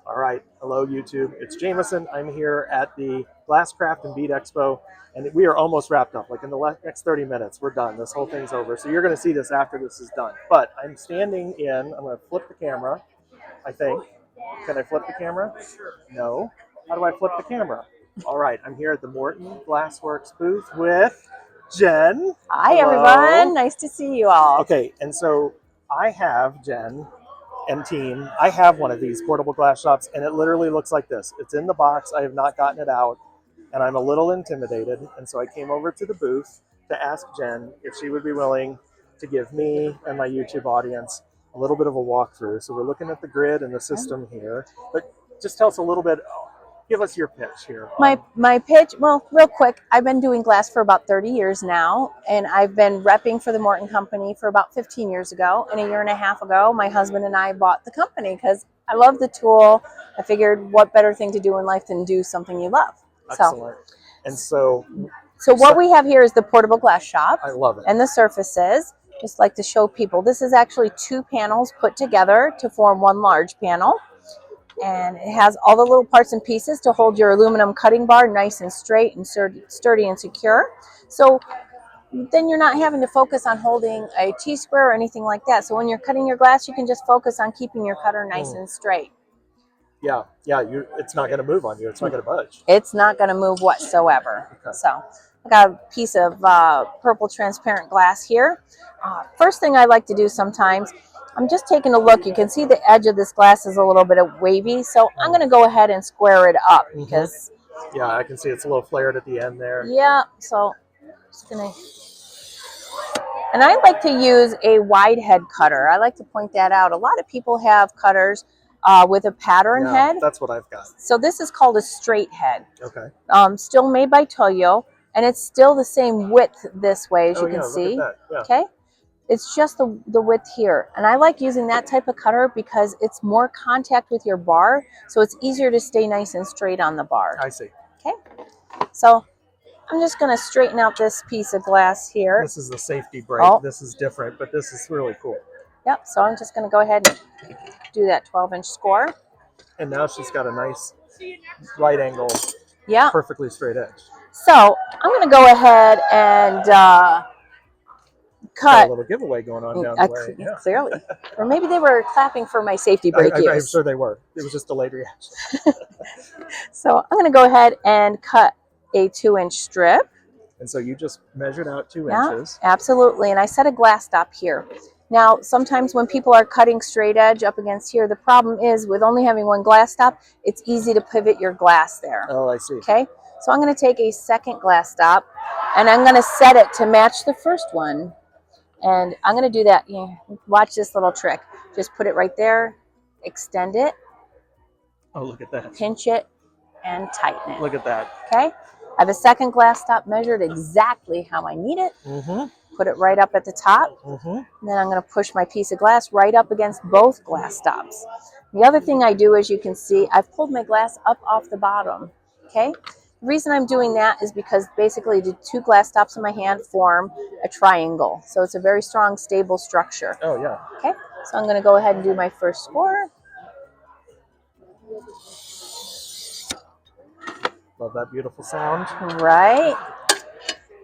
All right, hello YouTube. It's Jamaison. I'm here at the Glasscraft and Bead Expo, and we are almost wrapped up. Like in the next 30 minutes, we're done. This whole thing's over. So you're going to see this after this is done. But I'm standing in. I'm going to flip the camera. I think. Can I flip the camera? No. How do I flip the camera? All right, I'm here at the Morton Glassworks booth with Jen. Hi, Hello. everyone. Nice to see you all. Okay, and so I have Jen and team. I have one of these portable glass shops, and it literally looks like this. It's in the box. I have not gotten it out, and I'm a little intimidated. And so I came over to the booth to ask Jen if she would be willing to give me and my YouTube audience a little bit of a walkthrough. So we're looking at the grid and the system here, but just tell us a little bit. Give us your pitch here. My pitch, well, real quick, I've been doing glass for about 30 years now, and I've been repping for the Morton company for about 15 years ago. And a year and a half ago, my husband and I bought the company because I love the tool. I figured what better thing to do in life than do something you love. Excellent. And so what we have here is the portable glass shop. I love it. And the surfaces. Just like to show people, this is actually two panels put together to form one large panel. And it has all the little parts and pieces to hold your aluminum cutting bar nice and straight and sturdy and secure. So then you're not having to focus on holding a T-square or anything like that. So when you're cutting your glass, you can just focus on keeping your cutter nice and straight. Yeah, it's not going to move on you. It's not going to budge. It's not going to move whatsoever. Okay. So I got a piece of purple transparent glass here. First thing I like to do sometimes, I'm just taking a look. You can see the edge of this glass is a little bit wavy, so I'm going to go ahead and square it up because... Yeah, I can see it's a little flared at the end there. Yeah, so just going to... And I like to use a wide head cutter. I like to point that out. A lot of people have cutters with a pattern head. That's what I've got. So this is called a straight head. Okay. Still made by Toyo, and it's still the same width this way, as you can see. Look at that. Yeah. Okay. It's just the width here. And I like using that type of cutter because it's more contact with your bar, so it's easier to stay nice and straight on the bar. I see. Okay. So I'm just going to straighten out this piece of glass here. This is the safety break. This is different, but this is really cool. Yep. So I'm just going to go ahead and do that 12-inch score. And now she's got a nice right angle, perfectly straight edge. So I'm going to go ahead and... cut. A little giveaway going on down the way. Yeah. Clearly. Or maybe they were clapping for my safety break use. I'm sure they were. It was just a delayed reaction. So I'm going to go ahead and cut a 2-inch strip. And so you just measured out 2 inches. Absolutely. And I set a glass stop here. Now, sometimes when people are cutting straight edge up against here, the problem is with only having one glass stop, it's easy to pivot your glass there. Oh, I see. Okay. So I'm going to take a second glass stop and I'm going to set it to match the first one. And I'm going to do that. Watch this little trick. Just put it right there, extend it. Oh, look at that. Pinch it and tighten it. Look at that. Okay. I have a second glass stop measured exactly how I need it. Put it right up at the top. And then I'm going to push my piece of glass right up against both glass stops. The other thing I do, as you can see, I've pulled my glass up off the bottom. Okay. The reason I'm doing that is because basically the two glass stops in my hand form a triangle. So it's a very strong, stable structure. Oh, yeah. Okay, so I'm going to go ahead and do my first score. Love that beautiful sound. Right.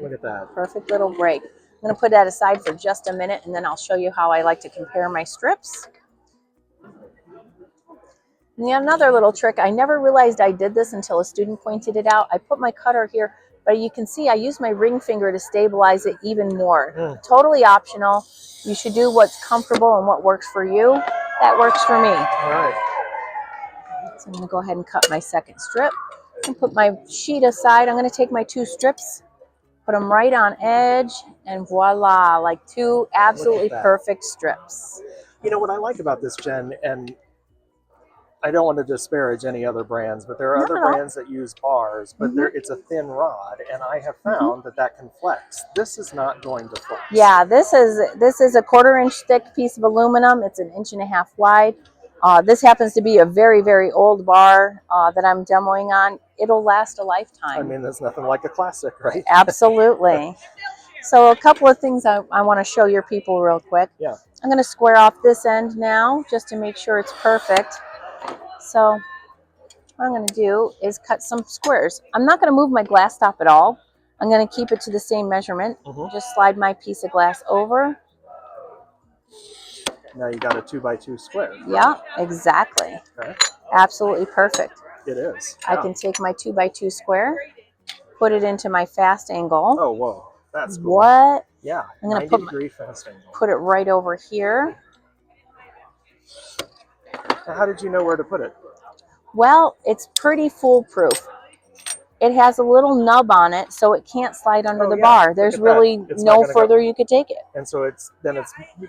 Look at that. Perfect little break. I'm going to put that aside for just a minute, and then I'll show you how I like to compare my strips. And another little trick, I never realized I did this until a student pointed it out. I put my cutter here, but you can see I use my ring finger to stabilize it even more. Totally optional. You should do what's comfortable and what works for you. That works for me. All right. So I'm going to go ahead and cut my second strip and put my sheet aside. I'm going to take my two strips, put them right on edge, and voila, like two absolutely perfect strips. You know what I like about this, Jen, and I don't want to disparage any other brands, but there are other brands that use bars, but it's a thin rod, and I have found that can flex. This is not going to flex. Yeah, this is a 1/4-inch thick piece of aluminum. It's 1.5 inches wide. This happens to be a very, very old bar that I'm demoing on. It'll last a lifetime. I mean, there's nothing like a classic, right? Absolutely. So a couple of things I want to show your people real quick. Yeah. I'm going to square off this end now just to make sure it's perfect. So what I'm going to do is cut some squares. I'm not going to move my glass stop at all. I'm going to keep it to the same measurement. Just slide my piece of glass over. Now you got a 2x2 square. Yeah, exactly. Okay. Absolutely perfect. It is. I can take my 2x2 square, put it into my fast angle. Oh, whoa. That's cool. What? Yeah. I'm going to 90-degree fast angle. put it right over here. Now, how did you know where to put it? Well, it's pretty foolproof. It has a little nub on it, so it can't slide under the bar. There's really no further you could take it. And so it's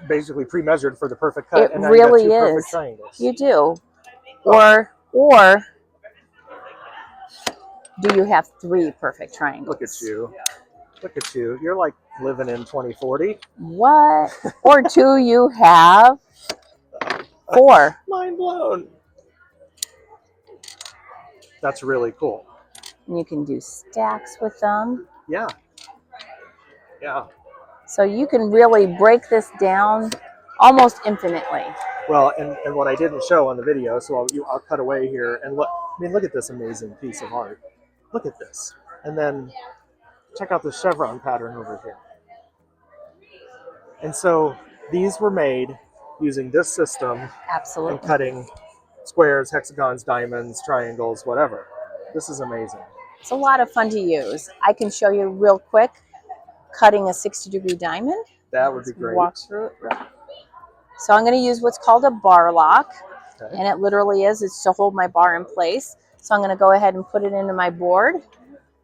basically pre-measured for the perfect cut. It and now really you got 2 is. perfect triangles. You do. Or do you have 3 perfect triangles? Look at you. Look at you. You're like living in 2040. What? Or do you have 4? Mind blown. That's really cool. And you can do stacks with them. Yeah. Yeah. So you can really break this down almost infinitely. Well, and what I didn't show on the video, so I'll cut away here and look. I mean, look at this amazing piece of art. Look at this. And then check out the chevron pattern over here. And so these were made using this system. Absolutely. And cutting squares, hexagons, diamonds, triangles, whatever. This is amazing. It's a lot of fun to use. I can show you real quick cutting a 60-degree diamond. That would be great. Walk through it. So I'm going to use what's called a bar lock. Okay. And it literally is. It's to hold my bar in place. So I'm going to go ahead and put it into my board.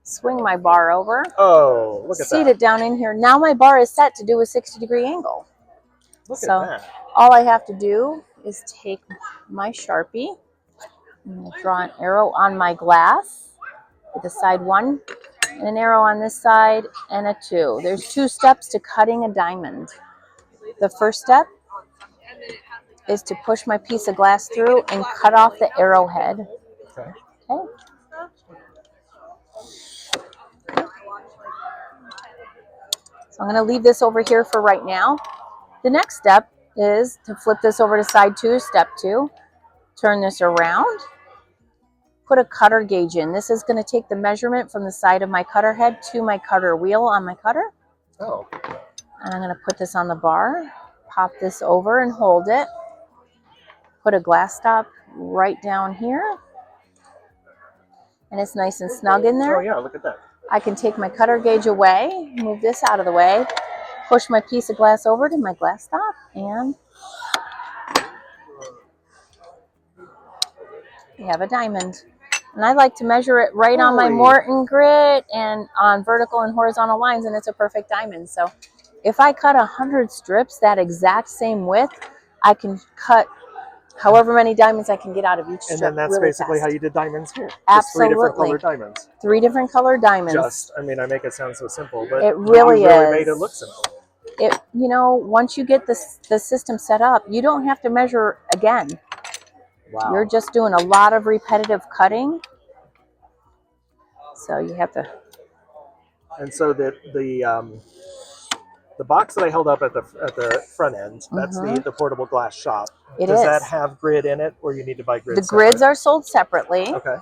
Swing my bar over. Oh, look at that. Seat it down in here. Now my bar is set to do a 60-degree angle. Look at that. All I have to do is take my Sharpie and draw an arrow on my glass with a side 1 and an arrow on this side and a 2. There's 2 steps to cutting a diamond. The first step is to push my piece of glass through and cut off the arrowhead. Okay. So I'm going to leave this over here for right now. The next step is to flip this over to side 2, step 2. Turn this around. Put a cutter gauge in. This is going to take the measurement from the side of my cutter head to my cutter wheel on my cutter. Oh. And I'm going to put this on the bar. Pop this over and hold it. Put a glass stop right down here. And it's nice and snug in there. Oh yeah, look at that. I can take my cutter gauge away, move this out of the way, push my piece of glass over to my glass stop, and we have a diamond. And I like to measure it right on my Morton grit and on vertical and horizontal lines, and it's a perfect diamond. So if I cut 100 strips that exact same width, I can cut however many diamonds I can get out of each strip. And then that's really basically fast. how you did diamonds here. Absolutely. 3 different colored diamonds. 3 different colored diamonds. I mean, I make it sound so simple, but it really you really made it look simple. You know, once you get the system set up, you don't have to measure again. Wow. You're just doing a lot of repetitive cutting. So you have to. And so the box that I held up at the front end, that's the portable glass shop. Does that have grid in it, or you need to buy grids? The grids are sold separately. Okay.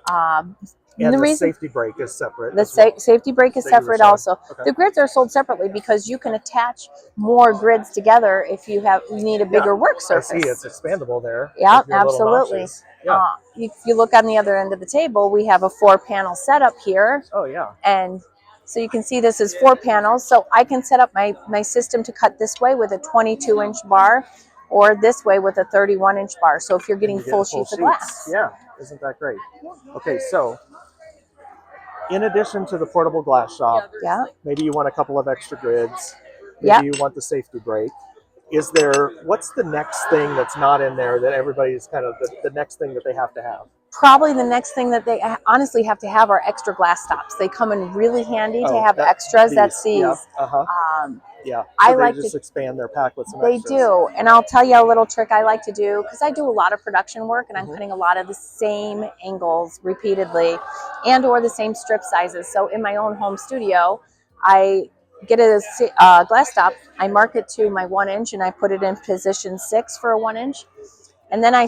And the safety brake is separate. The safety brake is separate also. Okay. The grids are sold separately because you can attach more grids together if you need a bigger work surface. I see it's expandable there. Yeah, absolutely. Yeah. If you look on the other end of the table, we have a 4-panel setup here. Oh yeah. And so you can see this is 4 panels. So I can set up my system to cut this way with a 22-inch bar, or this way with a 31-inch bar. So if you're getting full sheets of glass. Yeah, isn't that great? Okay, so in addition to the portable glass shop, maybe you want a couple of extra grids. Maybe you want the safety brake. What's the next thing that's not in there that everybody's kind of the next thing that they have to have? Probably the next thing that they honestly have to have are extra glass stops. They come in really handy to have extras. That's these. Yeah. So I like to expand their pack with some extras. They do. And I'll tell you a little trick I like to do, because I do a lot of production work and I'm cutting a lot of the same angles repeatedly and or the same strip sizes. So in my own home studio, I get a glass stop, I mark it to my 1 inch and I put it in position 6 for a 1 inch. and then I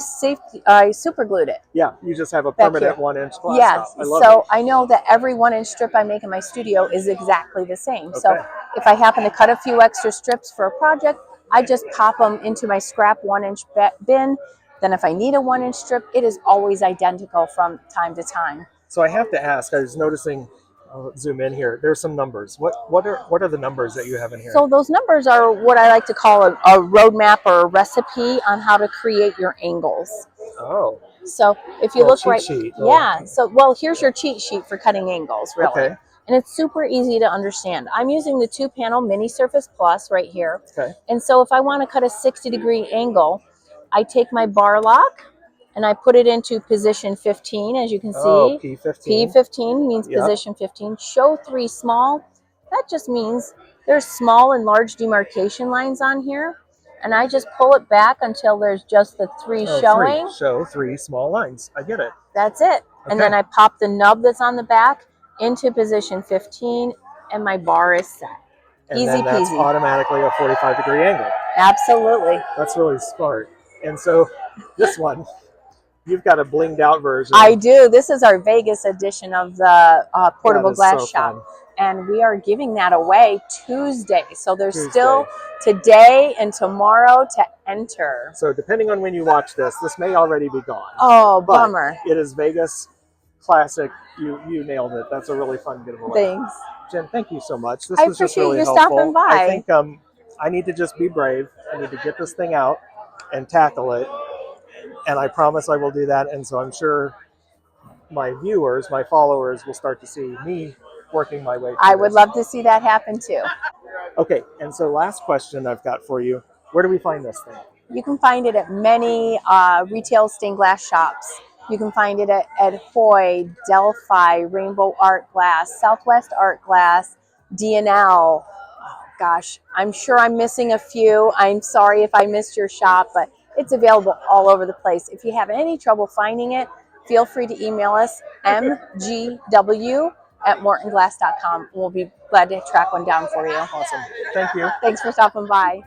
super glued it. Yeah, you just have a Back permanent here. 1-inch glass Yes, top. I love so it. I know that every 1-inch strip I make in my studio is exactly the same. So Okay. if I happen to cut a few extra strips for a project, I just pop them into my scrap 1-inch bin. Then if I need a 1-inch strip, it is always identical from time to time. So I have to ask. I was noticing. I'll zoom in here. There's some numbers. What are the numbers that you have in here? So those numbers are what I like to call a roadmap or a recipe on how to create your angles. Oh. So if you look cheat right, sheet. yeah. So well, here's your cheat sheet for cutting angles, really. Okay. And it's super easy to understand. I'm using the 2-panel Mini Surface Plus right here. Okay. And so if I want to cut a 60-degree angle, I take my bar lock and I put it into position 15, as you can Oh, see. P15. P15 means Yep. position 15. Show 3 small. That just means there's small and large demarcation lines on here. And I just pull it back until there's just the 3 showing. Show 3 small lines. I get it. That's it. Okay. And then I pop the nub that's on the back into position 15, and my bar is set. And Easy then that's peasy. automatically a 45-degree angle. Absolutely. That's really smart. And so this one, you've got a blinged out version. I do. This is our Vegas edition of the portable glass so shop. Fun. And we are giving that away Tuesday. So there's still today and tomorrow to enter. So depending on when you watch this may already be gone. Oh, bummer. It is Vegas classic. You nailed it. That's a really fun giveaway. Thanks. Jen, thank you so much. This I was just appreciate really you helpful. stopping by. I think I need to just be brave. I need to get this thing out and tackle it. And I promise I will do that. And so I'm sure my viewers, my followers will start to see me working my way through I would love to see that happen too. Okay, and so last question I've got for you. Where do we find this thing? You can find it at many retail stained glass shops. You can find it at Hoy, Delphi, Rainbow Art Glass, Southwest Art Glass, D&L. Oh, gosh, I'm sure I'm missing a few. I'm sorry if I missed your shop, but it's available all over the place. If you have any trouble finding it, feel free to email us, mgw@mortonglass.com. We'll be glad to track one down for you. Awesome. Thank you. Thanks for stopping by.